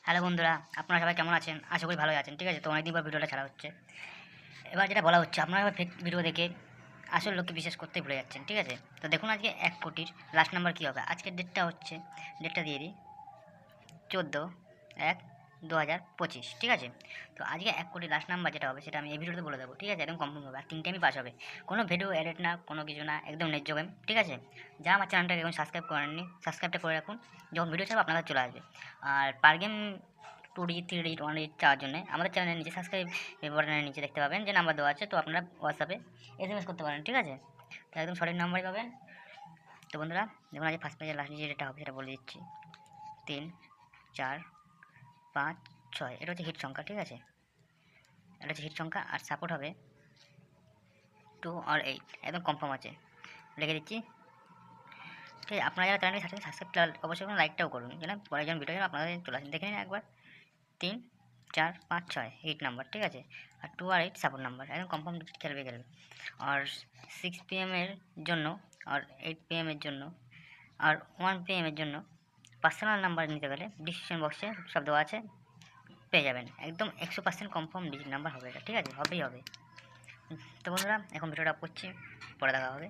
Hello বন্ধুরা, আপনারা সবাই কেমন আছেন? আশা করি ভালোই আছেন। ঠিক আছে? তো অনেকদিন পর ভিডিওটা ছাড়া হচ্ছে। এবার যেটা বলা হচ্ছে, আপনারা এবার ফেক ভিডিও দেখে আসল লোককে বিশ্বাস করতে ভুলে যাচ্ছেন। ঠিক আছে? তো দেখুন আজকে ১ কোটির লাস্ট নাম্বার কী হবে। আজকের ডেটটা হচ্ছে, ডেটটা দিয়ে দিই ১৪/১/২০২৫। ঠিক আছে? তো আজকে ১ কোটির লাস্ট নাম্বার যেটা হবে সেটা আমি এই ভিডিওতে বলে দেবো। ঠিক আছে? একদম কনফার্ম হবে। আর ৩ টাইমই পাস হবে। কোনো ভিডিও এডিট না, কোনো কিছু না, একদম ন্যায্য গেম। ঠিক আছে? যারা আমার চ্যানেলটাকে এখন সাবস্ক্রাইব করেননি, সাবস্ক্রাইবটা করে রাখুন। যখন ভিডিও ছাড়বো আপনার কাছে চলে আসবে। আর পার গেম 2D 3D 1D চাওয়ার জন্য আমাদের চ্যানেলের নিচে সাবস্ক্রাইব বাটনের নিচে দেখতে পাবেন যে নাম্বার দেওয়া আছে। তো আপনারা হোয়াটসঅ্যাপে SMS করতে পারেন। ঠিক আছে? তো একদম সঠিক নাম্বারই পাবেন। তো বন্ধুরা, দেখুন আজকে ফার্স্ট পেজের লাস্ট যে ডেটটা হবে সেটা বলে দিচ্ছি। ৩, ৪, ৫, ৬ এটা হচ্ছে হিট সংখ্যা। ঠিক আছে? এটা হচ্ছে হিট সংখ্যা। আর সাপোর্ট হবে 2 আর 8, একদম কনফার্ম আছে। লিখে দিচ্ছি। ঠিক আছে? আপনারা যারা চ্যানেলটি সাবস্ক্রাইব অবশ্যই করুন, লাইকটাও করুন যেন পরের জন ভিডিও আপনাদের চলে আসেন। দেখে নিন একবার। ৩, ৪, ৫, ৬ 8 নাম্বার। ঠিক আছে? আর 2 আর 8 সাপোর্ট নাম্বার, একদম কনফার্ম খেলবে। আর 6 PM এর জন্য, আর 8 PM এর জন্য, আর 1 PM এর জন্য পার্সোনাল নাম্বার নিতে গেলে ডিসক্রিপশন বক্সে সব দেওয়া আছে, পেয়ে যাবেন। একদম 100% কনফার্ম ডিজিট নাম্বার হবে এটা। ঠিক আছে? হবেই হবে। তো বন্ধুরা, এখন ভিডিওটা করছি, পরে দেখা হবে।